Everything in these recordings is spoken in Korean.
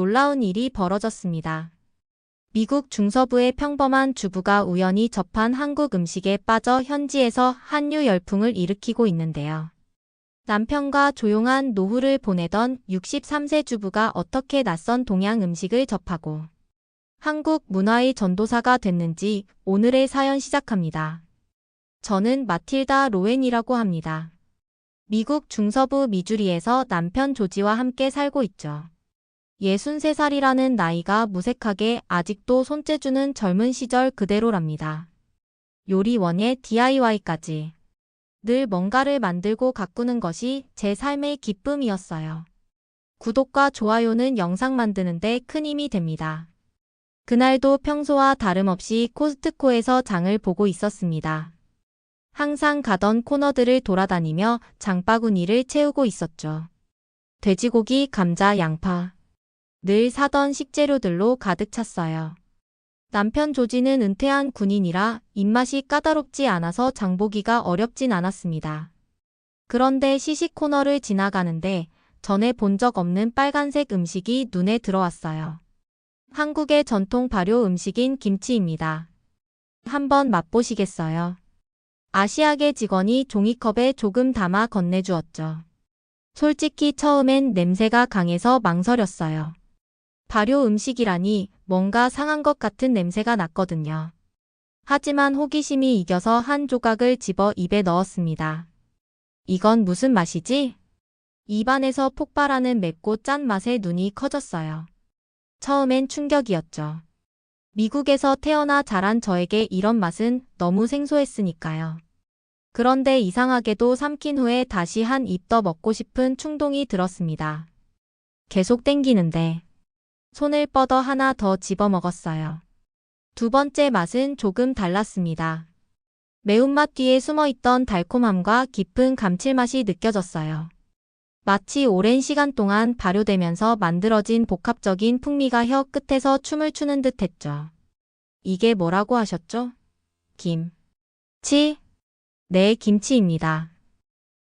놀라운 일이 벌어졌습니다. 미국 중서부의 평범한 주부가 우연히 접한 한국 음식에 빠져 현지에서 한류 열풍을 일으키고 있는데요. 남편과 조용한 노후를 보내던 63세 주부가 어떻게 낯선 동양 음식을 접하고 한국 문화의 전도사가 됐는지 오늘의 사연 시작합니다. 저는 마틸다 로웬이라고 합니다. 미국 중서부 미주리에서 남편 조지와 함께 살고 있죠. 63살이라는 나이가 무색하게 아직도 손재주는 젊은 시절 그대로랍니다. 요리원에 DIY까지. 늘 뭔가를 만들고 가꾸는 것이 제 삶의 기쁨이었어요. 구독과 좋아요는 영상 만드는데 큰 힘이 됩니다. 그날도 평소와 다름없이 코스트코에서 장을 보고 있었습니다. 항상 가던 코너들을 돌아다니며 장바구니를 채우고 있었죠. 돼지고기, 감자, 양파. 늘 사던 식재료들로 가득 찼어요. 남편 조지는 은퇴한 군인이라 입맛이 까다롭지 않아서 장보기가 어렵진 않았습니다. 그런데 시식 코너를 지나가는데 전에 본 적 없는 빨간색 음식이 눈에 들어왔어요. 한국의 전통 발효 음식인 김치입니다. 한번 맛보시겠어요? 아시아계 직원이 종이컵에 조금 담아 건네주었죠. 솔직히 처음엔 냄새가 강해서 망설였어요. 발효 음식이라니 뭔가 상한 것 같은 냄새가 났거든요. 하지만 호기심이 이겨서 한 조각을 집어 입에 넣었습니다. 이건 무슨 맛이지? 입안에서 폭발하는 맵고 짠 맛에 눈이 커졌어요. 처음엔 충격이었죠. 미국에서 태어나 자란 저에게 이런 맛은 너무 생소했으니까요. 그런데 이상하게도 삼킨 후에 다시 한 입 더 먹고 싶은 충동이 들었습니다. 계속 땡기는데 손을 뻗어 하나 더 집어 먹었어요. 두 번째 맛은 조금 달랐습니다. 매운맛 뒤에 숨어있던 달콤함과 깊은 감칠맛이 느껴졌어요. 마치 오랜 시간 동안 발효되면서 만들어진 복합적인 풍미가 혀 끝에서 춤을 추는 듯 했죠. 이게 뭐라고 하셨죠? 김치? 네, 김치입니다.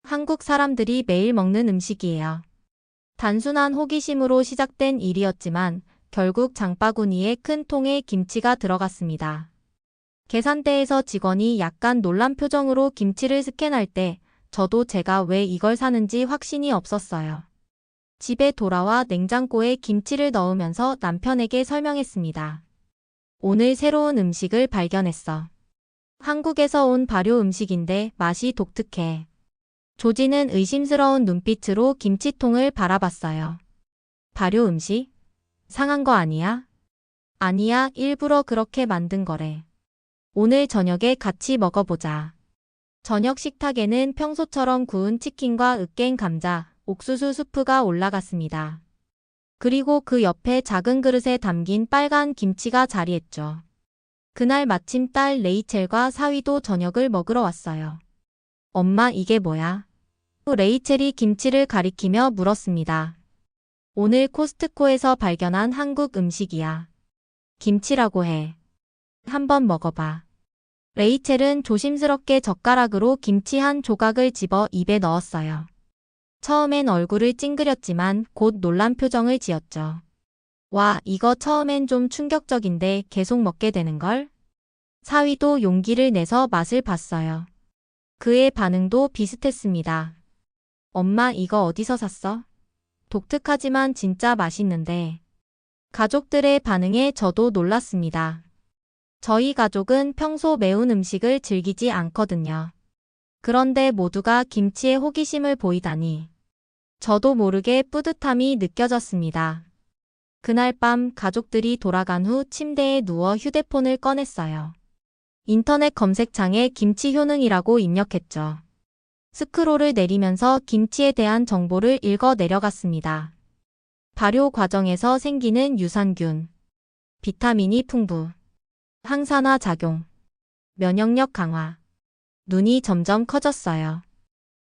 한국 사람들이 매일 먹는 음식이에요. 단순한 호기심으로 시작된 일이었지만 결국 장바구니에 큰 통에 김치가 들어갔습니다. 계산대에서 직원이 약간 놀란 표정으로 김치를 스캔할 때 저도 제가 왜 이걸 사는지 확신이 없었어요. 집에 돌아와 냉장고에 김치를 넣으면서 남편에게 설명했습니다. 오늘 새로운 음식을 발견했어. 한국에서 온 발효 음식인데 맛이 독특해. 조지는 의심스러운 눈빛으로 김치통을 바라봤어요. 발효 음식? 상한 거 아니야? 아니야, 일부러 그렇게 만든 거래. 오늘 저녁에 같이 먹어보자. 저녁 식탁에는 평소처럼 구운 치킨과 으깬 감자, 옥수수 수프가 올라갔습니다. 그리고 그 옆에 작은 그릇에 담긴 빨간 김치가 자리했죠. 그날 마침 딸 레이첼과 사위도 저녁을 먹으러 왔어요. 엄마, 이게 뭐야? 레이첼이 김치를 가리키며 물었습니다. 오늘 코스트코에서 발견한 한국 음식이야. 김치라고 해. 한번 먹어봐. 레이첼은 조심스럽게 젓가락으로 김치 한 조각을 집어 입에 넣었어요. 처음엔 얼굴을 찡그렸지만 곧 놀란 표정을 지었죠. 와, 이거 처음엔 좀 충격적인데 계속 먹게 되는걸? 사위도 용기를 내서 맛을 봤어요. 그의 반응도 비슷했습니다. 엄마, 이거 어디서 샀어? 독특하지만 진짜 맛있는데. 가족들의 반응에 저도 놀랐습니다. 저희 가족은 평소 매운 음식을 즐기지 않거든요. 그런데 모두가 김치에 호기심을 보이다니. 저도 모르게 뿌듯함이 느껴졌습니다. 그날 밤 가족들이 돌아간 후 침대에 누워 휴대폰을 꺼냈어요. 인터넷 검색창에 김치 효능이라고 입력했죠. 스크롤을 내리면서 김치에 대한 정보를 읽어 내려갔습니다. 발효 과정에서 생기는 유산균, 비타민이 풍부, 항산화 작용, 면역력 강화. 눈이 점점 커졌어요.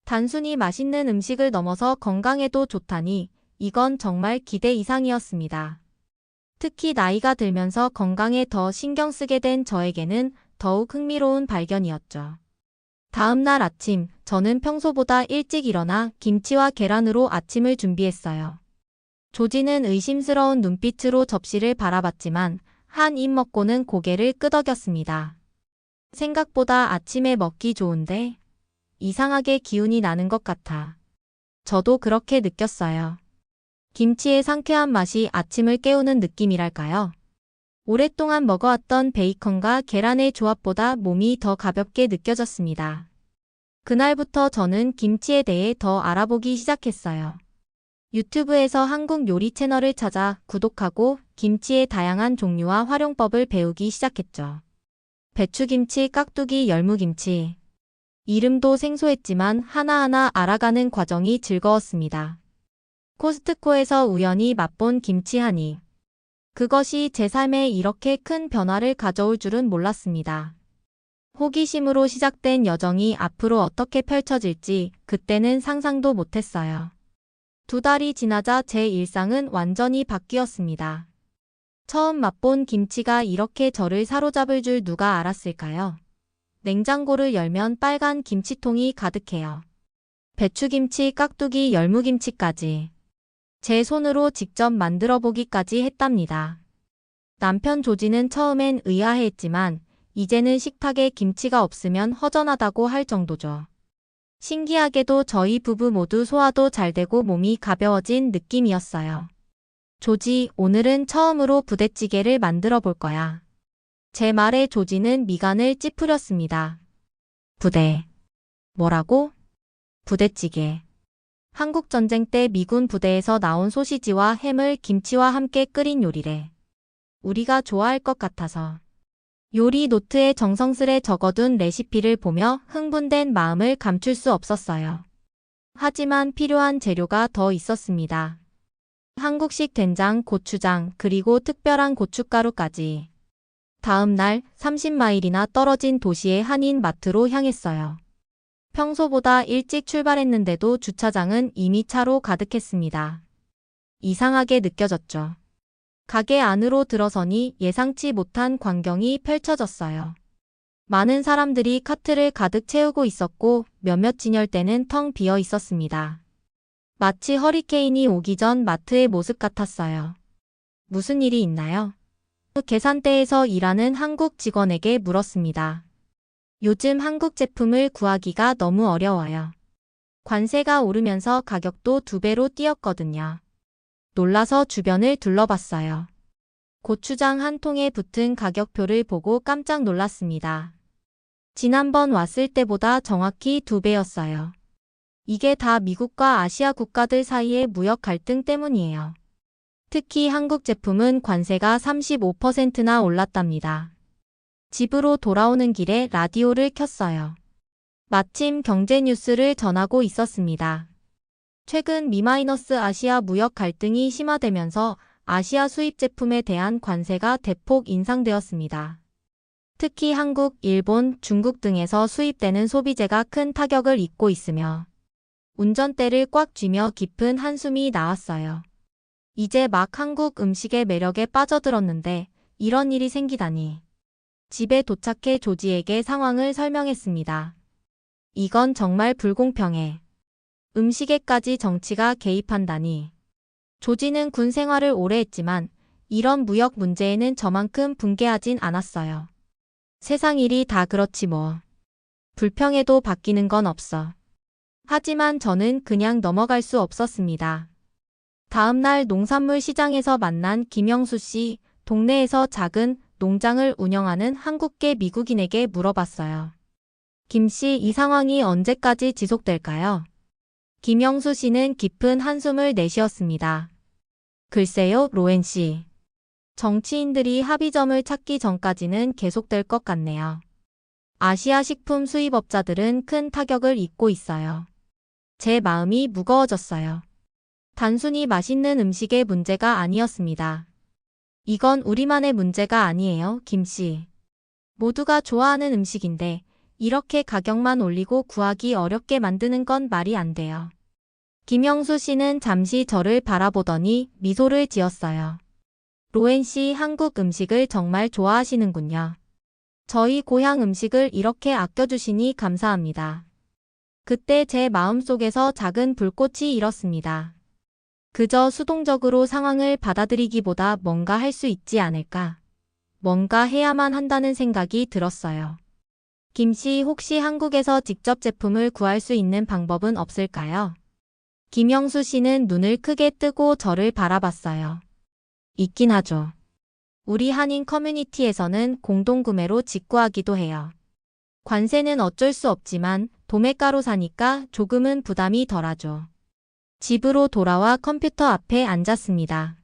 단순히 맛있는 음식을 넘어서 건강에도 좋다니 이건 정말 기대 이상이었습니다. 특히 나이가 들면서 건강에 더 신경 쓰게 된 저에게는 더욱 흥미로운 발견이었죠. 다음 날 아침, 저는 평소보다 일찍 일어나 김치와 계란으로 아침을 준비했어요. 조지는 의심스러운 눈빛으로 접시를 바라봤지만 한 입 먹고는 고개를 끄덕였습니다. 생각보다 아침에 먹기 좋은데 이상하게 기운이 나는 것 같아. 저도 그렇게 느꼈어요. 김치의 상쾌한 맛이 아침을 깨우는 느낌이랄까요? 오랫동안 먹어왔던 베이컨과 계란의 조합보다 몸이 더 가볍게 느껴졌습니다. 그날부터 저는 김치에 대해 더 알아보기 시작했어요. 유튜브에서 한국 요리 채널을 찾아 구독하고 김치의 다양한 종류와 활용법을 배우기 시작했죠. 배추김치, 깍두기, 열무김치. 이름도 생소했지만 하나하나 알아가는 과정이 즐거웠습니다. 코스트코에서 우연히 맛본 김치 한 입. 그것이 제 삶에 이렇게 큰 변화를 가져올 줄은 몰랐습니다. 호기심으로 시작된 여정이 앞으로 어떻게 펼쳐질지 그때는 상상도 못했어요. 2달이 지나자 제 일상은 완전히 바뀌었습니다. 처음 맛본 김치가 이렇게 저를 사로잡을 줄 누가 알았을까요? 냉장고를 열면 빨간 김치통이 가득해요. 배추김치, 깍두기, 열무김치까지. 제 손으로 직접 만들어 보기까지 했답니다. 남편 조지는 처음엔 의아해했지만 이제는 식탁에 김치가 없으면 허전하다고 할 정도죠. 신기하게도 저희 부부 모두 소화도 잘 되고 몸이 가벼워진 느낌이었어요. 조지, 오늘은 처음으로 부대찌개를 만들어 볼 거야. 제 말에 조지는 미간을 찌푸렸습니다. 부대. 뭐라고? 부대찌개. 한국 전쟁 때 미군 부대에서 나온 소시지와 햄을 김치와 함께 끓인 요리래. 우리가 좋아할 것 같아서. 요리 노트에 정성스레 적어둔 레시피를 보며 흥분된 마음을 감출 수 없었어요. 하지만 필요한 재료가 더 있었습니다. 한국식 된장, 고추장, 그리고 특별한 고춧가루까지. 다음 날 30마일이나 떨어진 도시의 한인 마트로 향했어요. 평소보다 일찍 출발했는데도 주차장은 이미 차로 가득했습니다. 이상하게 느껴졌죠. 가게 안으로 들어서니 예상치 못한 광경이 펼쳐졌어요. 많은 사람들이 카트를 가득 채우고 있었고 몇몇 진열대는 텅 비어 있었습니다. 마치 허리케인이 오기 전 마트의 모습 같았어요. 무슨 일이 있나요? 계산대에서 일하는 한국 직원에게 물었습니다. 요즘 한국 제품을 구하기가 너무 어려워요. 관세가 오르면서 가격도 2배로 뛰었거든요. 놀라서 주변을 둘러봤어요. 고추장 한 통에 붙은 가격표를 보고 깜짝 놀랐습니다. 지난번 왔을 때보다 정확히 2배였어요. 이게 다 미국과 아시아 국가들 사이의 무역 갈등 때문이에요. 특히 한국 제품은 관세가 35%나 올랐답니다. 집으로 돌아오는 길에 라디오를 켰어요. 마침 경제 뉴스를 전하고 있었습니다. 최근 미마이너스 아시아 무역 갈등이 심화되면서 아시아 수입 제품에 대한 관세가 대폭 인상되었습니다. 특히 한국, 일본, 중국 등에서 수입되는 소비재가 큰 타격을 입고 있으며 운전대를 꽉 쥐며 깊은 한숨이 나왔어요. 이제 막 한국 음식의 매력에 빠져들었는데 이런 일이 생기다니. 집에 도착해 조지에게 상황을 설명했습니다. 이건 정말 불공평해. 음식에까지 정치가 개입한다니. 조지는 군 생활을 오래 했지만 이런 무역 문제에는 저만큼 분개하진 않았어요. 세상 일이 다 그렇지 뭐. 불평해도 바뀌는 건 없어. 하지만 저는 그냥 넘어갈 수 없었습니다. 다음 날 농산물 시장에서 만난 김영수 씨, 동네에서 작은 농장을 운영하는 한국계 미국인에게 물어봤어요. 김 씨, 이 상황이 언제까지 지속될까요? 김영수 씨는 깊은 한숨을 내쉬었습니다. 글쎄요, 로엔 씨. 정치인들이 합의점을 찾기 전까지는 계속될 것 같네요. 아시아 식품 수입업자들은 큰 타격을 입고 있어요. 제 마음이 무거워졌어요. 단순히 맛있는 음식의 문제가 아니었습니다. 이건 우리만의 문제가 아니에요, 김 씨. 모두가 좋아하는 음식인데 이렇게 가격만 올리고 구하기 어렵게 만드는 건 말이 안 돼요. 김영수 씨는 잠시 저를 바라보더니 미소를 지었어요. 로엔 씨, 한국 음식을 정말 좋아하시는군요. 저희 고향 음식을 이렇게 아껴주시니 감사합니다. 그때 제 마음속에서 작은 불꽃이 일었습니다. 그저 수동적으로 상황을 받아들이기보다 뭔가 할 수 있지 않을까. 뭔가 해야만 한다는 생각이 들었어요. 김 씨, 혹시 한국에서 직접 제품을 구할 수 있는 방법은 없을까요? 김영수 씨는 눈을 크게 뜨고 저를 바라봤어요. 있긴 하죠. 우리 한인 커뮤니티에서는 공동구매로 직구하기도 해요. 관세는 어쩔 수 없지만 도매가로 사니까 조금은 부담이 덜하죠. 집으로 돌아와 컴퓨터 앞에 앉았습니다.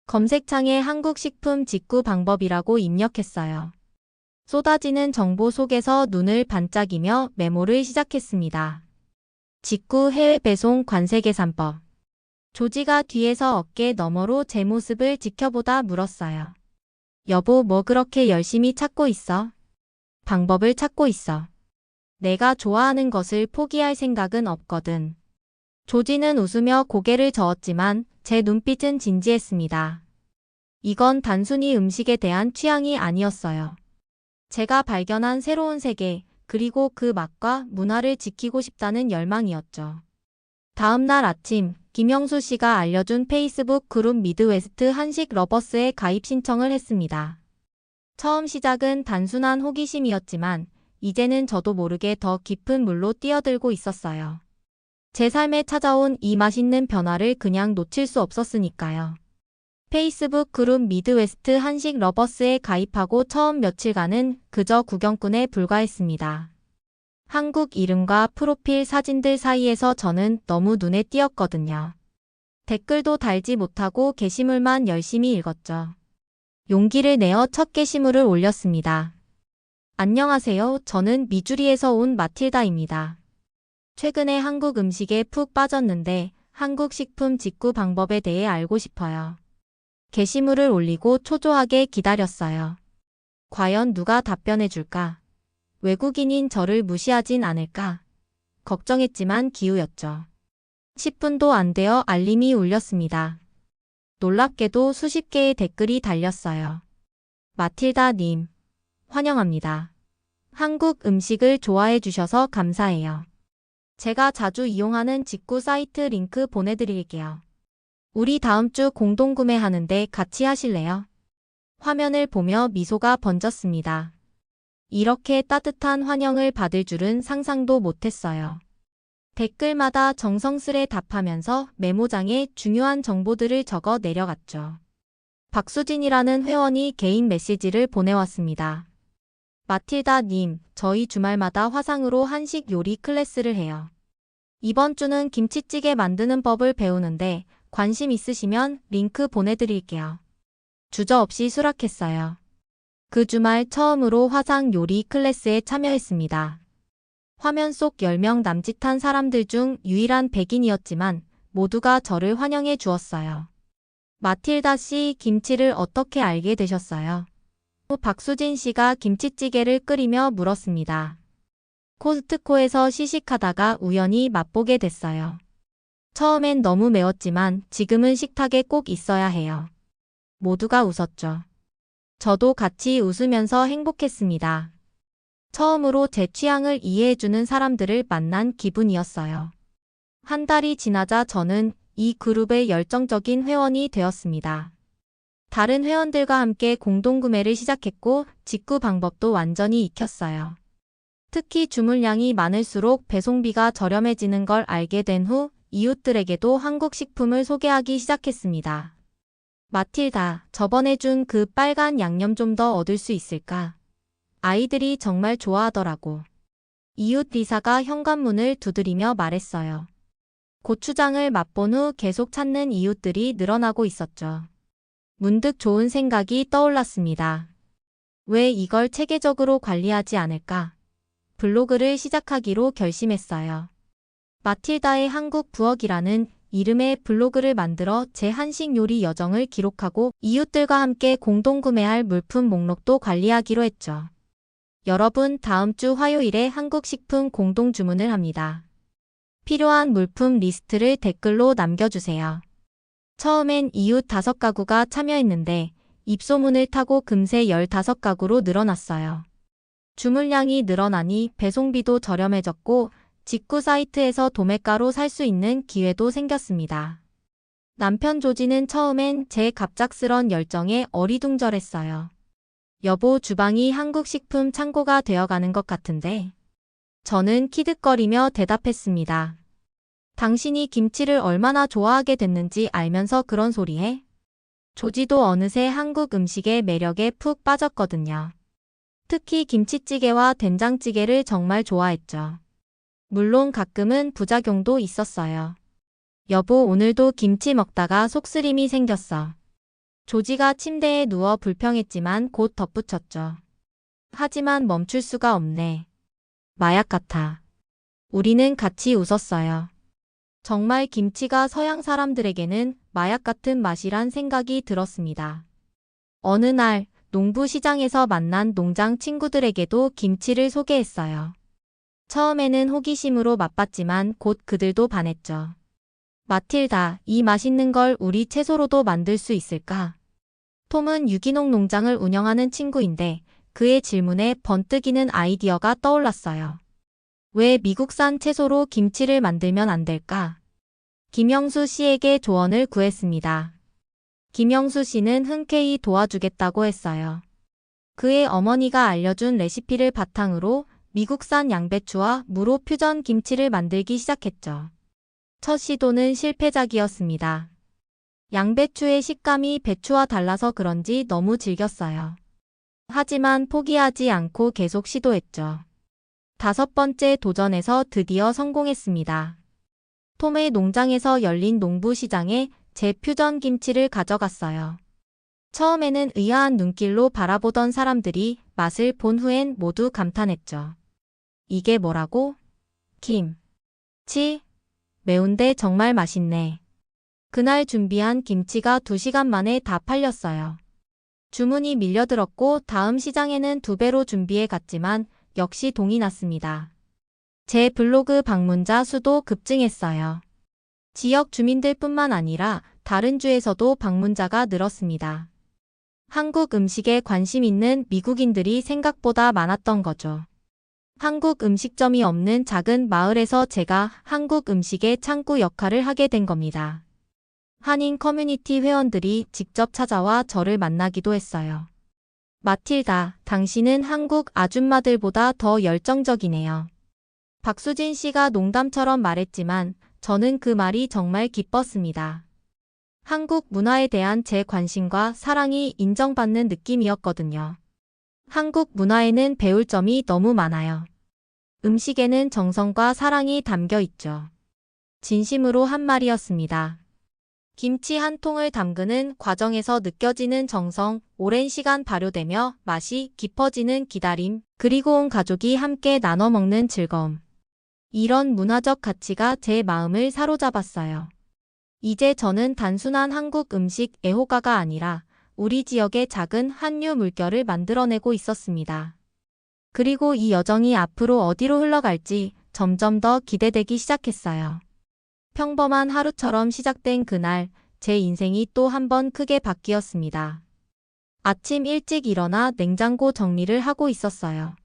검색창에 한국 식품 직구 방법이라고 입력했어요. 쏟아지는 정보 속에서 눈을 반짝이며 메모를 시작했습니다. 직구 해외 배송 관세 계산법. 조지가 뒤에서 어깨 너머로 제 모습을 지켜보다 물었어요. 여보, 뭐 그렇게 열심히 찾고 있어? 방법을 찾고 있어. 내가 좋아하는 것을 포기할 생각은 없거든. 조지는 웃으며 고개를 저었지만 제 눈빛은 진지했습니다. 이건 단순히 음식에 대한 취향이 아니었어요. 제가 발견한 새로운 세계, 그리고 그 맛과 문화를 지키고 싶다는 열망이었죠. 다음 날 아침, 김영수 씨가 알려준 페이스북 그룹 미드웨스트 한식 러버스에 가입 신청을 했습니다. 처음 시작은 단순한 호기심이었지만 이제는 저도 모르게 더 깊은 물로 뛰어들고 있었어요. 제 삶에 찾아온 이 맛있는 변화를 그냥 놓칠 수 없었으니까요. 페이스북 그룹 미드웨스트 한식 러버스에 가입하고 처음 며칠간은 그저 구경꾼에 불과했습니다. 한국 이름과 프로필 사진들 사이에서 저는 너무 눈에 띄었거든요. 댓글도 달지 못하고 게시물만 열심히 읽었죠. 용기를 내어 첫 게시물을 올렸습니다. 안녕하세요. 저는 미주리에서 온 마틸다입니다. 최근에 한국 음식에 푹 빠졌는데 한국 식품 직구 방법에 대해 알고 싶어요. 게시물을 올리고 초조하게 기다렸어요. 과연 누가 답변해 줄까? 외국인인 저를 무시하진 않을까? 걱정했지만 기우였죠. 10분도 안 되어 알림이 울렸습니다. 놀랍게도 수십 개의 댓글이 달렸어요. 마틸다님, 환영합니다. 한국 음식을 좋아해 주셔서 감사해요. 제가 자주 이용하는 직구 사이트 링크 보내드릴게요. 우리 다음 주 공동구매하는데 같이 하실래요? 화면을 보며 미소가 번졌습니다. 이렇게 따뜻한 환영을 받을 줄은 상상도 못했어요. 댓글마다 정성스레 답하면서 메모장에 중요한 정보들을 적어 내려갔죠. 박수진이라는 회원이 개인 메시지를 보내왔습니다. 마틸다님, 저희 주말마다 화상으로 한식 요리 클래스를 해요. 이번 주는 김치찌개 만드는 법을 배우는데 관심 있으시면 링크 보내드릴게요. 주저없이 수락했어요. 그 주말 처음으로 화상 요리 클래스에 참여했습니다. 화면 속 10명 남짓한 사람들 중 유일한 백인이었지만 모두가 저를 환영해 주었어요. 마틸다 씨, 김치를 어떻게 알게 되셨어요? 박수진 씨가 김치찌개를 끓이며 물었습니다. 코스트코에서 시식하다가 우연히 맛보게 됐어요. 처음엔 너무 매웠지만 지금은 식탁에 꼭 있어야 해요. 모두가 웃었죠. 저도 같이 웃으면서 행복했습니다. 처음으로 제 취향을 이해해주는 사람들을 만난 기분이었어요. 한 달이 지나자 저는 이 그룹의 열정적인 회원이 되었습니다. 다른 회원들과 함께 공동구매를 시작했고 직구 방법도 완전히 익혔어요. 특히 주문량이 많을수록 배송비가 저렴해지는 걸 알게 된 후 이웃들에게도 한국 식품을 소개하기 시작했습니다. 마틸다, 저번에 준 그 빨간 양념 좀 더 얻을 수 있을까? 아이들이 정말 좋아하더라고. 이웃 리사가 현관문을 두드리며 말했어요. 고추장을 맛본 후 계속 찾는 이웃들이 늘어나고 있었죠. 문득 좋은 생각이 떠올랐습니다. 왜 이걸 체계적으로 관리하지 않을까? 블로그를 시작하기로 결심했어요. 마틸다의 한국 부엌이라는 이름의 블로그를 만들어 제 한식 요리 여정을 기록하고 이웃들과 함께 공동구매할 물품 목록도 관리하기로 했죠. 여러분, 다음 주 화요일에 한국 식품 공동 주문을 합니다. 필요한 물품 리스트를 댓글로 남겨주세요. 처음엔 이웃 5가구가 참여했는데 입소문을 타고 금세 15가구로 늘어났어요. 주문량이 늘어나니 배송비도 저렴해졌고 직구 사이트에서 도매가로 살 수 있는 기회도 생겼습니다. 남편 조지는 처음엔 제 갑작스런 열정에 어리둥절했어요. 여보, 주방이 한국 식품 창고가 되어가는 것 같은데. 저는 키득거리며 대답했습니다. 당신이 김치를 얼마나 좋아하게 됐는지 알면서 그런 소리 해? 조지도 어느새 한국 음식의 매력에 푹 빠졌거든요. 특히 김치찌개와 된장찌개를 정말 좋아했죠. 물론 가끔은 부작용도 있었어요. 여보, 오늘도 김치 먹다가 속쓰림이 생겼어. 조지가 침대에 누워 불평했지만 곧 덧붙였죠. 하지만 멈출 수가 없네. 마약 같아. 우리는 같이 웃었어요. 정말 김치가 서양 사람들에게는 마약 같은 맛이란 생각이 들었습니다. 어느 날 농부 시장에서 만난 농장 친구들에게도 김치를 소개했어요. 처음에는 호기심으로 맛봤지만 곧 그들도 반했죠. 마틸다, 이 맛있는 걸 우리 채소로도 만들 수 있을까? 톰은 유기농 농장을 운영하는 친구인데 그의 질문에 번뜩이는 아이디어가 떠올랐어요. 왜 미국산 채소로 김치를 만들면 안 될까? 김영수 씨에게 조언을 구했습니다. 김영수 씨는 흔쾌히 도와주겠다고 했어요. 그의 어머니가 알려준 레시피를 바탕으로 미국산 양배추와 무로 퓨전 김치를 만들기 시작했죠. 첫 시도는 실패작이었습니다. 양배추의 식감이 배추와 달라서 그런지 너무 질겼어요. 하지만 포기하지 않고 계속 시도했죠. 5번째 도전에서 드디어 성공했습니다. 톰의 농장에서 열린 농부 시장에 제 퓨전 김치를 가져갔어요. 처음에는 의아한 눈길로 바라보던 사람들이 맛을 본 후엔 모두 감탄했죠. 이게 뭐라고? 김치? 매운데 정말 맛있네. 그날 준비한 김치가 2시간 만에 다 팔렸어요. 주문이 밀려들었고 다음 시장에는 2배로 준비해 갔지만 역시 동이 났습니다. 제 블로그 방문자 수도 급증했어요. 지역 주민들뿐만 아니라 다른 주에서도 방문자가 늘었습니다. 한국 음식에 관심 있는 미국인들이 생각보다 많았던 거죠. 한국 음식점이 없는 작은 마을에서 제가 한국 음식의 창구 역할을 하게 된 겁니다. 한인 커뮤니티 회원들이 직접 찾아와 저를 만나기도 했어요. 마틸다, 당신은 한국 아줌마들보다 더 열정적이네요. 박수진 씨가 농담처럼 말했지만 저는 그 말이 정말 기뻤습니다. 한국 문화에 대한 제 관심과 사랑이 인정받는 느낌이었거든요. 한국 문화에는 배울 점이 너무 많아요. 음식에는 정성과 사랑이 담겨 있죠. 진심으로 한 말이었습니다. 김치 한 통을 담그는 과정에서 느껴지는 정성, 오랜 시간 발효되며 맛이 깊어지는 기다림, 그리고 온 가족이 함께 나눠 먹는 즐거움. 이런 문화적 가치가 제 마음을 사로잡았어요. 이제 저는 단순한 한국 음식 애호가가 아니라 우리 지역의 작은 한류 물결을 만들어내고 있었습니다. 그리고 이 여정이 앞으로 어디로 흘러갈지 점점 더 기대되기 시작했어요. 평범한 하루처럼 시작된 그날, 제 인생이 또 한 번 크게 바뀌었습니다. 아침 일찍 일어나 냉장고 정리를 하고 있었어요.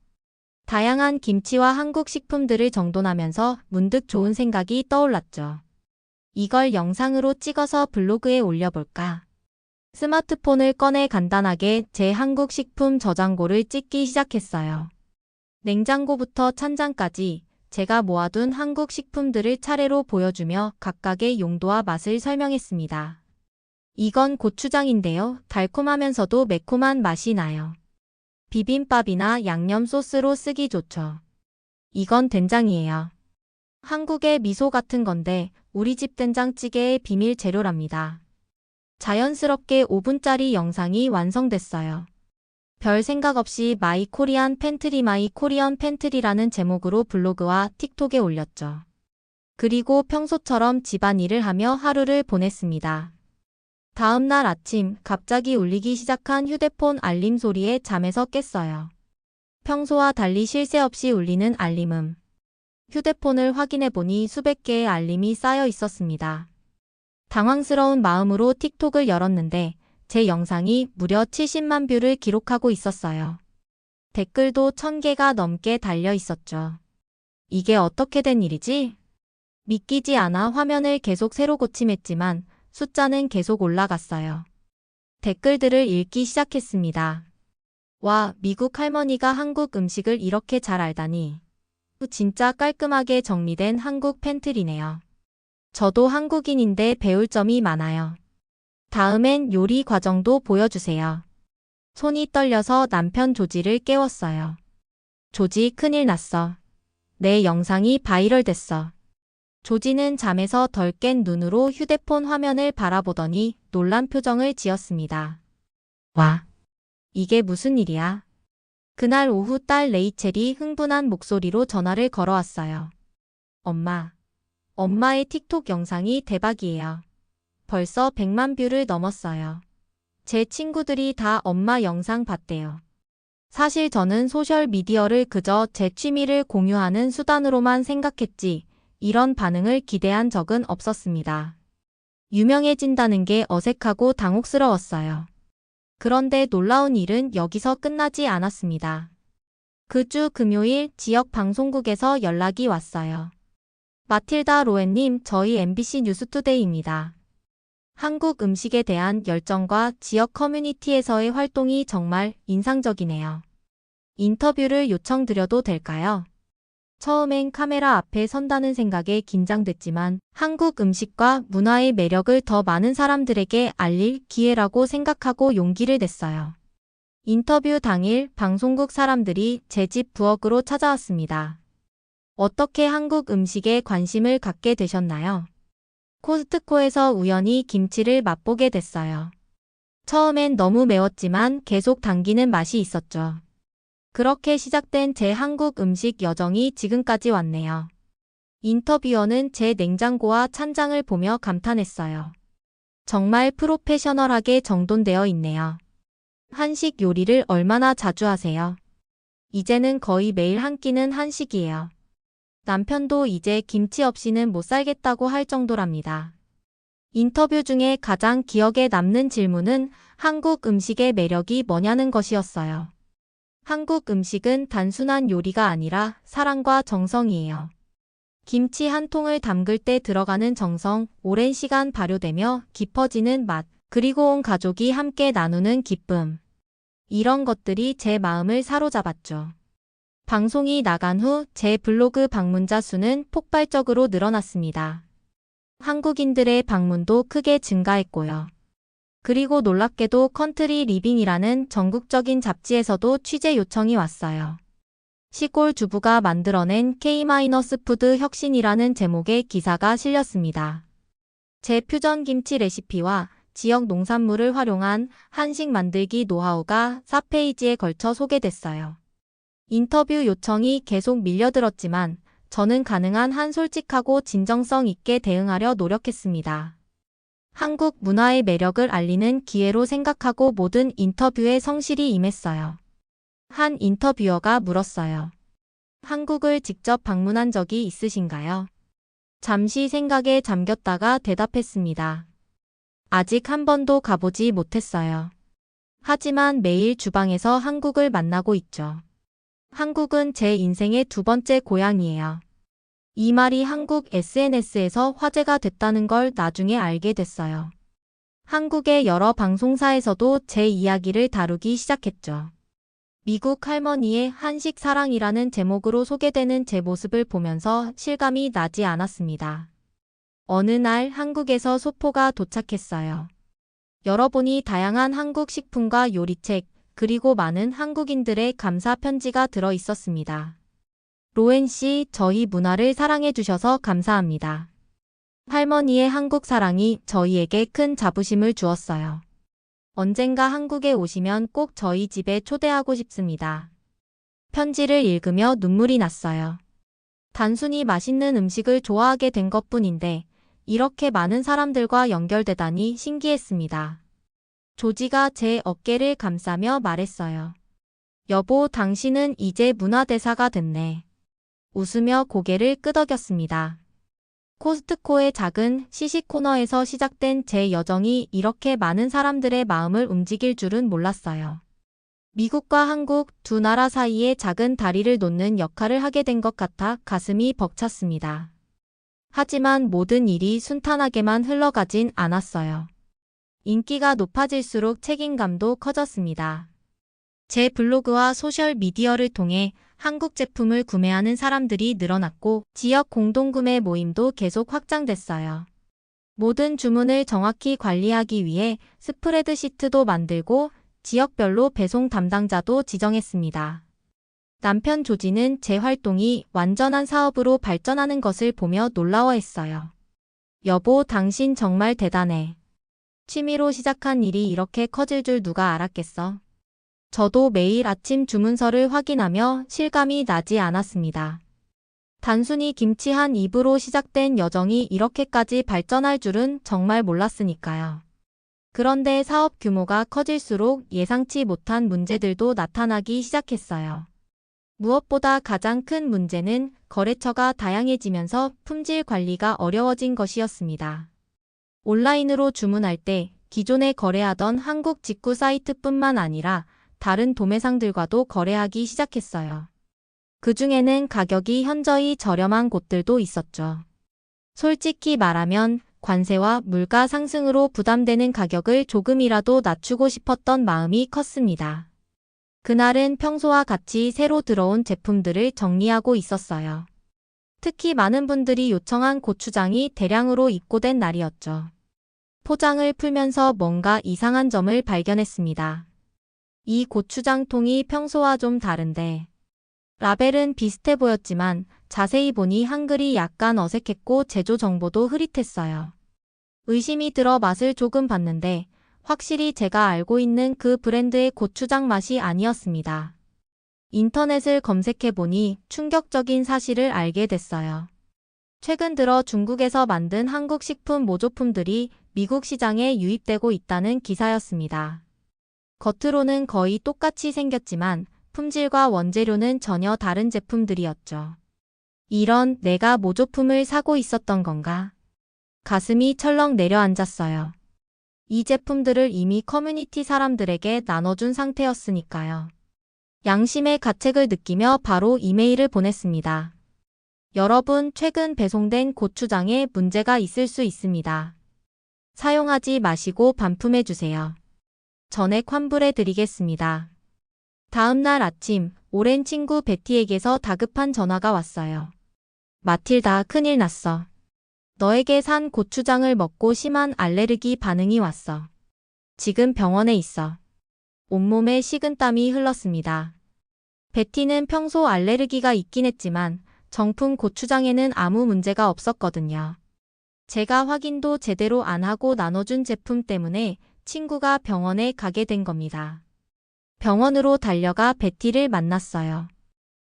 다양한 김치와 한국 식품들을 정돈하면서 문득 좋은 생각이 떠올랐죠. 이걸 영상으로 찍어서 블로그에 올려볼까? 스마트폰을 꺼내 간단하게 제 한국 식품 저장고를 찍기 시작했어요. 냉장고부터 찬장까지 제가 모아둔 한국 식품들을 차례로 보여주며 각각의 용도와 맛을 설명했습니다. 이건 고추장인데요. 달콤하면서도 매콤한 맛이 나요. 비빔밥이나 양념 소스로 쓰기 좋죠. 이건 된장이에요. 한국의 미소 같은 건데 우리 집 된장찌개의 비밀 재료랍니다. 자연스럽게 5분짜리 영상이 완성됐어요. 별 생각 없이 마이 코리안 팬트리라는 제목으로 블로그와 틱톡에 올렸죠. 그리고 평소처럼 집안일을 하며 하루를 보냈습니다. 다음 날 아침 갑자기 울리기 시작한 휴대폰 알림 소리에 잠에서 깼어요. 평소와 달리 쉴 새 없이 울리는 알림음. 휴대폰을 확인해보니 수백 개의 알림이 쌓여 있었습니다. 당황스러운 마음으로 틱톡을 열었는데 제 영상이 무려 70만 뷰를 기록하고 있었어요. 댓글도 1000개가 넘게 달려 있었죠. 이게 어떻게 된 일이지? 믿기지 않아 화면을 계속 새로 고침했지만 숫자는 계속 올라갔어요. 댓글들을 읽기 시작했습니다. 와, 미국 할머니가 한국 음식을 이렇게 잘 알다니. 진짜 깔끔하게 정리된 한국 팬트리네요. 저도 한국인인데 배울 점이 많아요. 다음엔 요리 과정도 보여주세요. 손이 떨려서 남편 조지를 깨웠어요. 조지, 큰일 났어. 내 영상이 바이럴 됐어. 조지는 잠에서 덜 깬 눈으로 휴대폰 화면을 바라보더니 놀란 표정을 지었습니다. 와, 이게 무슨 일이야? 그날 오후 딸 레이첼이 흥분한 목소리로 전화를 걸어왔어요. 엄마, 엄마의 틱톡 영상이 대박이에요. 벌써 100만 뷰를 넘었어요. 제 친구들이 다 엄마 영상 봤대요. 사실 저는 소셜미디어를 그저 제 취미를 공유하는 수단으로만 생각했지 이런 반응을 기대한 적은 없었습니다. 유명해진다는 게 어색하고 당혹스러웠어요. 그런데 놀라운 일은 여기서 끝나지 않았습니다. 그 주 금요일 지역 방송국에서 연락이 왔어요. 마틸다 로엔님, 저희 MBC 뉴스투데이입니다. 한국 음식에 대한 열정과 지역 커뮤니티에서의 활동이 정말 인상적이네요. 인터뷰를 요청드려도 될까요? 처음엔 카메라 앞에 선다는 생각에 긴장됐지만 한국 음식과 문화의 매력을 더 많은 사람들에게 알릴 기회라고 생각하고 용기를 냈어요. 인터뷰 당일 방송국 사람들이 제 집 부엌으로 찾아왔습니다. 어떻게 한국 음식에 관심을 갖게 되셨나요? 코스트코에서 우연히 김치를 맛보게 됐어요. 처음엔 너무 매웠지만 계속 당기는 맛이 있었죠. 그렇게 시작된 제 한국 음식 여정이 지금까지 왔네요. 인터뷰어는 제 냉장고와 찬장을 보며 감탄했어요. 정말 프로페셔널하게 정돈되어 있네요. 한식 요리를 얼마나 자주 하세요? 이제는 거의 매일 한 끼는 한식이에요. 남편도 이제 김치 없이는 못 살겠다고 할 정도랍니다. 인터뷰 중에 가장 기억에 남는 질문은 한국 음식의 매력이 뭐냐는 것이었어요. 한국 음식은 단순한 요리가 아니라 사랑과 정성이에요. 김치 한 통을 담글 때 들어가는 정성, 오랜 시간 발효되며 깊어지는 맛, 그리고 온 가족이 함께 나누는 기쁨. 이런 것들이 제 마음을 사로잡았죠. 방송이 나간 후 제 블로그 방문자 수는 폭발적으로 늘어났습니다. 한국인들의 방문도 크게 증가했고요. 그리고 놀랍게도 컨트리 리빙이라는 전국적인 잡지에서도 취재 요청이 왔어요. 시골 주부가 만들어낸 K-푸드 혁신이라는 제목의 기사가 실렸습니다. 제 퓨전 김치 레시피와 지역 농산물을 활용한 한식 만들기 노하우가 4페이지에 걸쳐 소개됐어요. 인터뷰 요청이 계속 밀려들었지만 저는 가능한 한 솔직하고 진정성 있게 대응하려 노력했습니다. 한국 문화의 매력을 알리는 기회로 생각하고 모든 인터뷰에 성실히 임했어요. 한 인터뷰어가 물었어요. 한국을 직접 방문한 적이 있으신가요? 잠시 생각에 잠겼다가 대답했습니다. 아직 한 번도 가보지 못했어요. 하지만 매일 주방에서 한국을 만나고 있죠. 한국은 제 인생의 두 번째 고향이에요. 이 말이 한국 SNS에서 화제가 됐다는 걸 나중에 알게 됐어요. 한국의 여러 방송사에서도 제 이야기를 다루기 시작했죠. 미국 할머니의 한식 사랑이라는 제목으로 소개되는 제 모습을 보면서 실감이 나지 않았습니다. 어느 날 한국에서 소포가 도착했어요. 열어보니 다양한 한국 식품과 요리책, 그리고 많은 한국인들의 감사 편지가 들어 있었습니다. 로엔 씨, 저희 문화를 사랑해 주셔서 감사합니다. 할머니의 한국 사랑이 저희에게 큰 자부심을 주었어요. 언젠가 한국에 오시면 꼭 저희 집에 초대하고 싶습니다. 편지를 읽으며 눈물이 났어요. 단순히 맛있는 음식을 좋아하게 된 것뿐인데 이렇게 많은 사람들과 연결되다니 신기했습니다. 조지가 제 어깨를 감싸며 말했어요. 여보, 당신은 이제 문화대사가 됐네. 웃으며 고개를 끄덕였습니다. 코스트코의 작은 시식 코너에서 시작된 제 여정이 이렇게 많은 사람들의 마음을 움직일 줄은 몰랐어요. 미국과 한국 두 나라 사이에 작은 다리를 놓는 역할을 하게 된 것 같아 가슴이 벅찼습니다. 하지만 모든 일이 순탄하게만 흘러가진 않았어요. 인기가 높아질수록 책임감도 커졌습니다. 제 블로그와 소셜미디어를 통해 한국 제품을 구매하는 사람들이 늘어났고 지역 공동구매 모임도 계속 확장됐어요. 모든 주문을 정확히 관리하기 위해 스프레드시트도 만들고 지역별로 배송 담당자도 지정했습니다. 남편 조지는 제 활동이 완전한 사업으로 발전하는 것을 보며 놀라워했어요. 여보, 당신 정말 대단해. 취미로 시작한 일이 이렇게 커질 줄 누가 알았겠어. 저도 매일 아침 주문서를 확인하며 실감이 나지 않았습니다. 단순히 김치 한 입으로 시작된 여정이 이렇게까지 발전할 줄은 정말 몰랐으니까요. 그런데 사업 규모가 커질수록 예상치 못한 문제들도 나타나기 시작했어요. 무엇보다 가장 큰 문제는 거래처가 다양해지면서 품질 관리가 어려워진 것이었습니다. 온라인으로 주문할 때 기존에 거래하던 한국 직구 사이트뿐만 아니라 다른 도매상들과도 거래하기 시작했어요. 그 중에는 가격이 현저히 저렴한 곳들도 있었죠. 솔직히 말하면 관세와 물가 상승으로 부담되는 가격을 조금이라도 낮추고 싶었던 마음이 컸습니다. 그날은 평소와 같이 새로 들어온 제품들을 정리하고 있었어요. 특히 많은 분들이 요청한 고추장이 대량으로 입고된 날이었죠. 포장을 풀면서 뭔가 이상한 점을 발견했습니다. 이 고추장 통이 평소와 좀 다른데 라벨은 비슷해 보였지만 자세히 보니 한글이 약간 어색했고 제조 정보도 흐릿했어요. 의심이 들어 맛을 조금 봤는데 확실히 제가 알고 있는 그 브랜드의 고추장 맛이 아니었습니다. 인터넷을 검색해보니 충격적인 사실을 알게 됐어요. 최근 들어 중국에서 만든 한국 식품 모조품들이 미국 시장에 유입되고 있다는 기사였습니다. 겉으로는 거의 똑같이 생겼지만 품질과 원재료는 전혀 다른 제품들이었죠. 이런, 내가 모조품을 사고 있었던 건가? 가슴이 철렁 내려앉았어요. 이 제품들을 이미 커뮤니티 사람들에게 나눠준 상태였으니까요. 양심의 가책을 느끼며 바로 이메일을 보냈습니다. 여러분, 최근 배송된 고추장에 문제가 있을 수 있습니다. 사용하지 마시고 반품해주세요. 전액 환불해드리겠습니다. 다음 날 아침, 오랜 친구 베티에게서 다급한 전화가 왔어요. 마틸다, 큰일 났어. 너에게 산 고추장을 먹고 심한 알레르기 반응이 왔어. 지금 병원에 있어. 온몸에 식은땀이 흘렀습니다. 베티는 평소 알레르기가 있긴 했지만 정품 고추장에는 아무 문제가 없었거든요. 제가 확인도 제대로 안 하고 나눠준 제품 때문에 친구가 병원에 가게 된 겁니다. 병원으로 달려가 베티를 만났어요.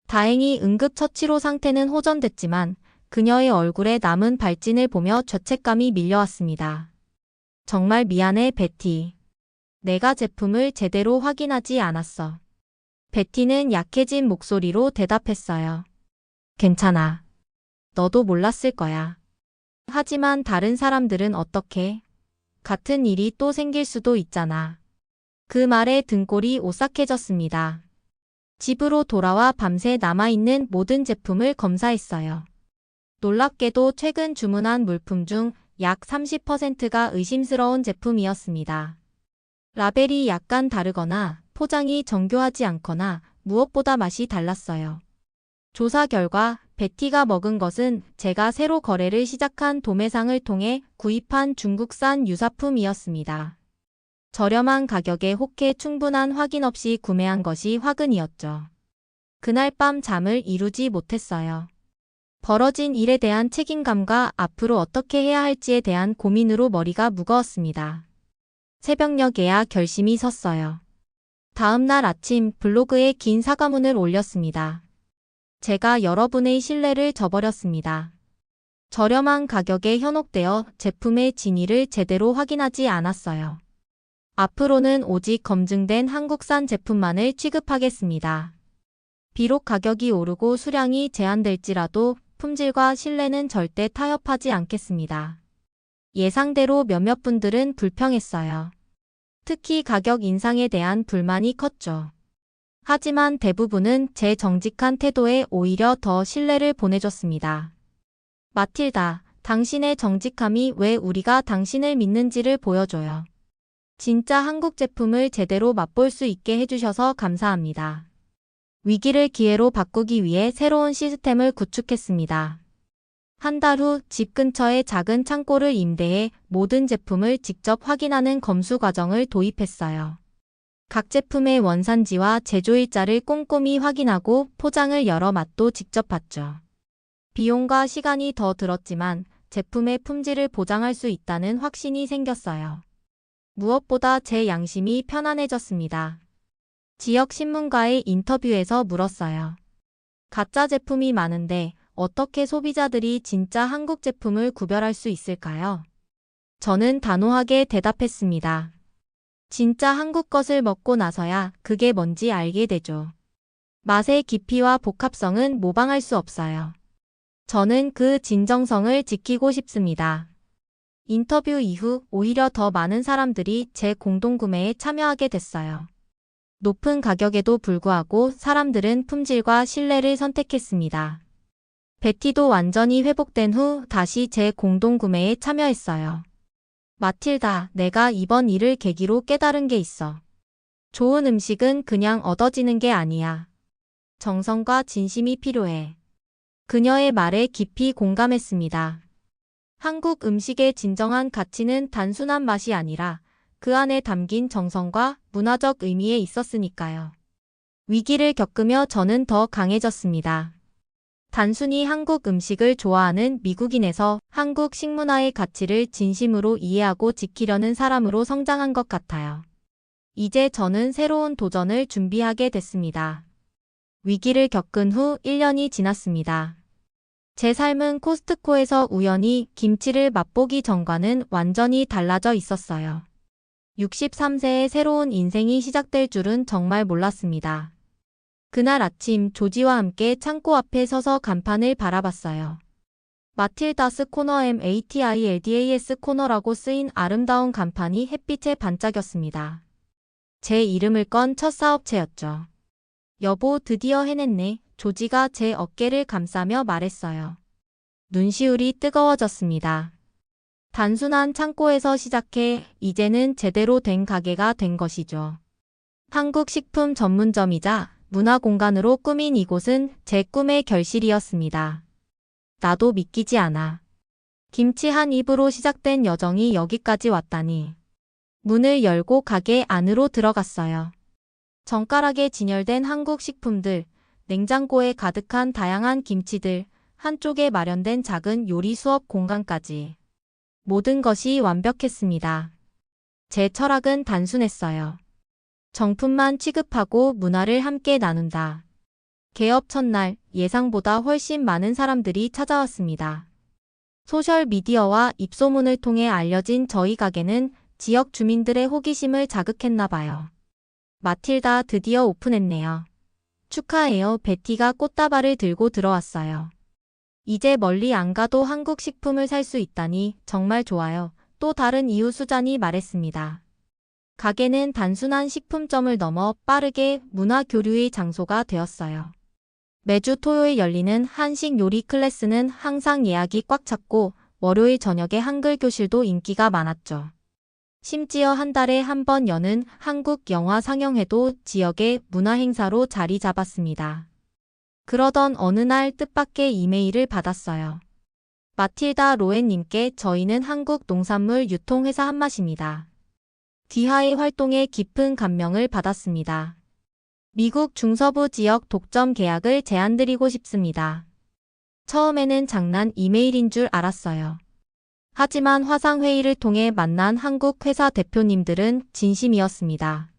다행히 응급처치로 상태는 호전됐지만 그녀의 얼굴에 남은 발진을 보며 죄책감이 밀려왔습니다. 정말 미안해, 베티. 내가 제품을 제대로 확인하지 않았어. 베티는 약해진 목소리로 대답했어요. 괜찮아. 너도 몰랐을 거야. 하지만 다른 사람들은 어떻게? 같은 일이 또 생길 수도 있잖아. 그 말에 등골이 오싹해졌습니다. 집으로 돌아와 밤새 남아있는 모든 제품을 검사했어요. 놀랍게도 최근 주문한 물품 중 약 30%가 의심스러운 제품이었습니다. 라벨이 약간 다르거나 포장이 정교하지 않거나 무엇보다 맛이 달랐어요. 조사 결과 베티가 먹은 것은 제가 새로 거래를 시작한 도매상을 통해 구입한 중국산 유사품이었습니다. 저렴한 가격에 혹해 충분한 확인 없이 구매한 것이 화근이었죠. 그날 밤 잠을 이루지 못했어요. 벌어진 일에 대한 책임감과 앞으로 어떻게 해야 할지에 대한 고민으로 머리가 무거웠습니다. 새벽녘에야 결심이 섰어요. 다음 날 아침 블로그에 긴 사과문을 올렸습니다. 제가 여러분의 신뢰를 저버렸습니다. 저렴한 가격에 현혹되어 제품의 진위를 제대로 확인하지 않았어요. 앞으로는 오직 검증된 한국산 제품만을 취급하겠습니다. 비록 가격이 오르고 수량이 제한될지라도 품질과 신뢰는 절대 타협하지 않겠습니다. 예상대로 몇몇 분들은 불평했어요. 특히 가격 인상에 대한 불만이 컸죠. 하지만 대부분은 제 정직한 태도에 오히려 더 신뢰를 보내줬습니다. 마틸다, 당신의 정직함이 왜 우리가 당신을 믿는지를 보여줘요. 진짜 한국 제품을 제대로 맛볼 수 있게 해주셔서 감사합니다. 위기를 기회로 바꾸기 위해 새로운 시스템을 구축했습니다. 한 달 후 집 근처에 작은 창고를 임대해 모든 제품을 직접 확인하는 검수 과정을 도입했어요. 각 제품의 원산지와 제조일자를 꼼꼼히 확인하고 포장을 열어 맛도 직접 봤죠. 비용과 시간이 더 들었지만 제품의 품질을 보장할 수 있다는 확신이 생겼어요. 무엇보다 제 양심이 편안해졌습니다. 지역 신문과의 인터뷰에서 물었어요. 가짜 제품이 많은데 어떻게 소비자들이 진짜 한국 제품을 구별할 수 있을까요? 저는 단호하게 대답했습니다. 진짜 한국 것을 먹고 나서야 그게 뭔지 알게 되죠. 맛의 깊이와 복합성은 모방할 수 없어요. 저는 그 진정성을 지키고 싶습니다. 인터뷰 이후 오히려 더 많은 사람들이 제 공동구매에 참여하게 됐어요. 높은 가격에도 불구하고 사람들은 품질과 신뢰를 선택했습니다. 베티도 완전히 회복된 후 다시 제 공동구매에 참여했어요. 마틸다, 내가 이번 일을 계기로 깨달은 게 있어. 좋은 음식은 그냥 얻어지는 게 아니야. 정성과 진심이 필요해. 그녀의 말에 깊이 공감했습니다. 한국 음식의 진정한 가치는 단순한 맛이 아니라 그 안에 담긴 정성과 문화적 의미에 있었으니까요. 위기를 겪으며 저는 더 강해졌습니다. 단순히 한국 음식을 좋아하는 미국인에서 한국 식문화의 가치를 진심으로 이해하고 지키려는 사람으로 성장한 것 같아요. 이제 저는 새로운 도전을 준비하게 됐습니다. 위기를 겪은 후 1년이 지났습니다. 제 삶은 코스트코에서 우연히 김치를 맛보기 전과는 완전히 달라져 있었어요. 63세의 새로운 인생이 시작될 줄은 정말 몰랐습니다. 그날 아침 조지와 함께 창고 앞에 서서 간판을 바라봤어요. 마틸다스 코너 MATILDAS 코너라고 쓰인 아름다운 간판이 햇빛에 반짝였습니다. 제 이름을 건 첫 사업체였죠. 여보, 드디어 해냈네. 조지가 제 어깨를 감싸며 말했어요. 눈시울이 뜨거워졌습니다. 단순한 창고에서 시작해 이제는 제대로 된 가게가 된 것이죠. 한국 식품 전문점이자 문화 공간으로 꾸민 이곳은 제 꿈의 결실이었습니다. 나도 믿기지 않아. 김치 한 입으로 시작된 여정이 여기까지 왔다니. 문을 열고 가게 안으로 들어갔어요. 정갈하게 진열된 한국 식품들, 냉장고에 가득한 다양한 김치들, 한쪽에 마련된 작은 요리 수업 공간까지. 모든 것이 완벽했습니다. 제 철학은 단순했어요. 정품만 취급하고 문화를 함께 나눈다. 개업 첫날 예상보다 훨씬 많은 사람들이 찾아왔습니다. 소셜미디어와 입소문을 통해 알려진 저희 가게는 지역 주민들의 호기심을 자극했나 봐요. 마틸다, 드디어 오픈했네요. 축하해요. 베티가 꽃다발을 들고 들어왔어요. 이제 멀리 안 가도 한국 식품을 살 수 있다니 정말 좋아요. 또 다른 이웃 수잔이 말했습니다. 가게는 단순한 식품점을 넘어 빠르게 문화 교류의 장소가 되었어요. 매주 토요일 열리는 한식 요리 클래스는 항상 예약이 꽉 찼고 월요일 저녁에 한글 교실도 인기가 많았죠. 심지어 한 달에 한 번 여는 한국 영화 상영회도 지역의 문화 행사로 자리 잡았습니다. 그러던 어느 날 뜻밖의 이메일을 받았어요. 마틸다 로엔님께 저희는 한국 농산물 유통회사 한맛입니다. 귀하의 활동에 깊은 감명을 받았습니다. 미국 중서부 지역 독점 계약을 제안드리고 싶습니다. 처음에는 장난 이메일인 줄 알았어요. 하지만 화상회의를 통해 만난 한국 회사 대표님들은 진심이었습니다.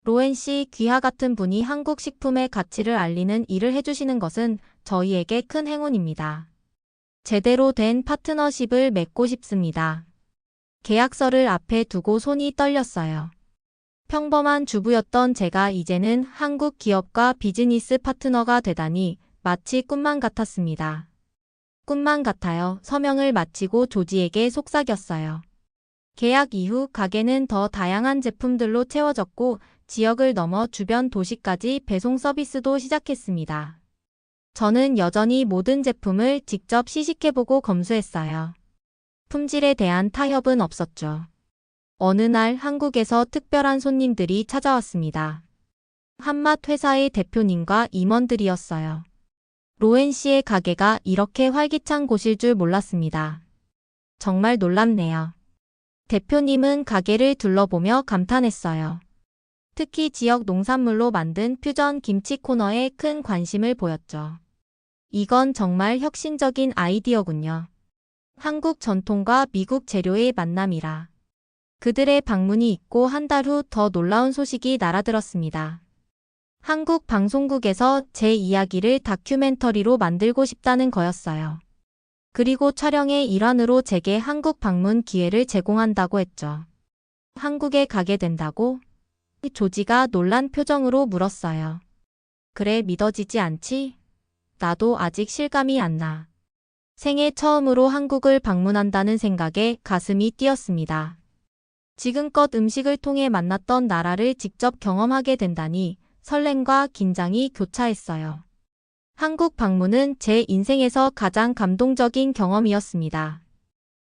로엔 씨, 귀하 같은 분이 한국 식품의 가치를 알리는 일을 해주시는 것은 저희에게 큰 행운입니다. 제대로 된 파트너십을 맺고 싶습니다. 계약서를 앞에 두고 손이 떨렸어요. 평범한 주부였던 제가 이제는 한국 기업과 비즈니스 파트너가 되다니 마치 꿈만 같았습니다. 꿈만 같아요. 서명을 마치고 조지에게 속삭였어요. 계약 이후 가게는 더 다양한 제품들로 채워졌고 지역을 넘어 주변 도시까지 배송 서비스도 시작했습니다. 저는 여전히 모든 제품을 직접 시식해보고 검수했어요. 품질에 대한 타협은 없었죠. 어느 날 한국에서 특별한 손님들이 찾아왔습니다. 한맛 회사의 대표님과 임원들이었어요. 로엔 씨의 가게가 이렇게 활기찬 곳일 줄 몰랐습니다. 정말 놀랍네요. 대표님은 가게를 둘러보며 감탄했어요. 특히 지역 농산물로 만든 퓨전 김치 코너에 큰 관심을 보였죠. 이건 정말 혁신적인 아이디어군요. 한국 전통과 미국 재료의 만남이라. 그들의 방문이 있고 한 달 후 더 놀라운 소식이 날아들었습니다. 한국 방송국에서 제 이야기를 다큐멘터리로 만들고 싶다는 거였어요. 그리고 촬영의 일환으로 제게 한국 방문 기회를 제공한다고 했죠. 한국에 가게 된다고? 조지가 놀란 표정으로 물었어요. 그래, 믿어지지 않지? 나도 아직 실감이 안 나. 생애 처음으로 한국을 방문한다는 생각에 가슴이 뛰었습니다. 지금껏 음식을 통해 만났던 나라를 직접 경험하게 된다니 설렘과 긴장이 교차했어요. 한국 방문은 제 인생에서 가장 감동적인 경험이었습니다.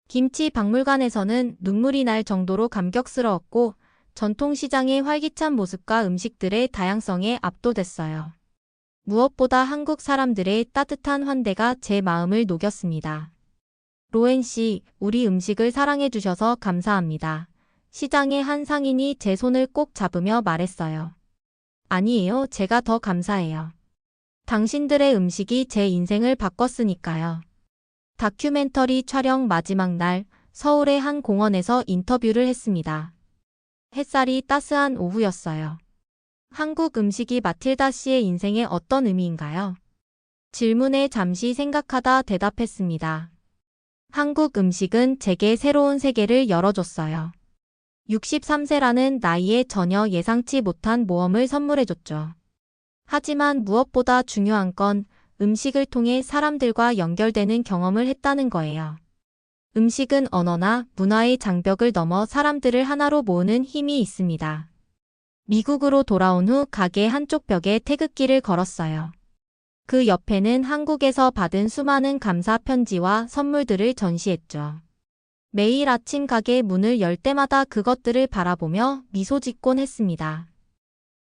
김치 박물관에서는 눈물이 날 정도로 감격스러웠고 전통시장의 활기찬 모습과 음식들의 다양성에 압도됐어요. 무엇보다 한국 사람들의 따뜻한 환대가 제 마음을 녹였습니다. 로엔 씨, 우리 음식을 사랑해주셔서 감사합니다. 시장의 한 상인이 제 손을 꼭 잡으며 말했어요. 아니에요, 제가 더 감사해요. 당신들의 음식이 제 인생을 바꿨으니까요. 다큐멘터리 촬영 마지막 날, 서울의 한 공원에서 인터뷰를 했습니다. 햇살이 따스한 오후였어요. 한국 음식이 마틸다 씨의 인생에 어떤 의미인가요? 질문에 잠시 생각하다 대답했습니다. 한국 음식은 제게 새로운 세계를 열어줬어요. 63세라는 나이에 전혀 예상치 못한 모험을 선물해줬죠. 하지만 무엇보다 중요한 건 음식을 통해 사람들과 연결되는 경험을 했다는 거예요. 음식은 언어나 문화의 장벽을 넘어 사람들을 하나로 모으는 힘이 있습니다. 미국으로 돌아온 후 가게 한쪽 벽에 태극기를 걸었어요. 그 옆에는 한국에서 받은 수많은 감사 편지와 선물들을 전시했죠. 매일 아침 가게 문을 열 때마다 그것들을 바라보며 미소 짓곤 했습니다.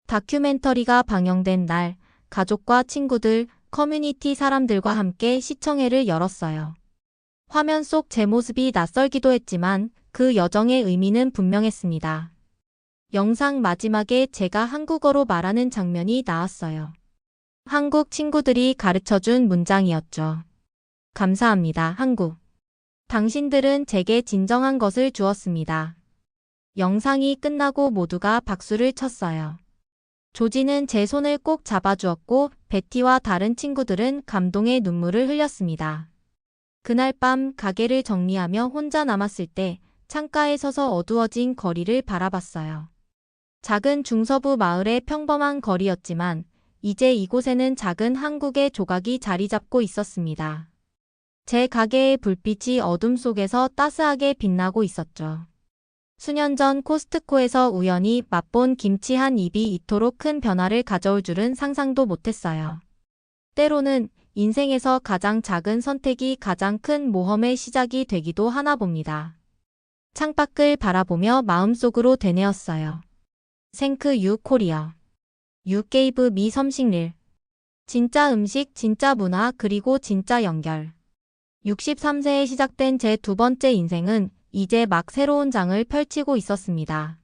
다큐멘터리가 방영된 날, 가족과 친구들, 커뮤니티 사람들과 함께 시청회를 열었어요. 화면 속 제 모습이 낯설기도 했지만 그 여정의 의미는 분명했습니다. 영상 마지막에 제가 한국어로 말하는 장면이 나왔어요. 한국 친구들이 가르쳐준 문장이었죠. 감사합니다, 한국. 당신들은 제게 진정한 것을 주었습니다. 영상이 끝나고 모두가 박수를 쳤어요. 조지는 제 손을 꼭 잡아주었고 베티와 다른 친구들은 감동의 눈물을 흘렸습니다. 그날 밤 가게를 정리하며 혼자 남았을 때 창가에 서서 어두워진 거리를 바라봤어요. 작은 중서부 마을의 평범한 거리였지만 이제 이곳에는 작은 한국의 조각이 자리 잡고 있었습니다. 제 가게의 불빛이 어둠 속에서 따스하게 빛나고 있었죠. 수년 전 코스트코에서 우연히 맛본 김치 한 입이 이토록 큰 변화를 가져올 줄은 상상도 못했어요. 때로는 인생에서 가장 작은 선택이 가장 큰 모험의 시작이 되기도 하나 봅니다. 창밖을 바라보며 마음속으로 되뇌었어요. 생크 유 코리아. You gave me something real. 진짜 음식, 진짜 문화, 그리고 진짜 연결. 63세에 시작된 제 두 번째 인생은 이제 막 새로운 장을 펼치고 있었습니다.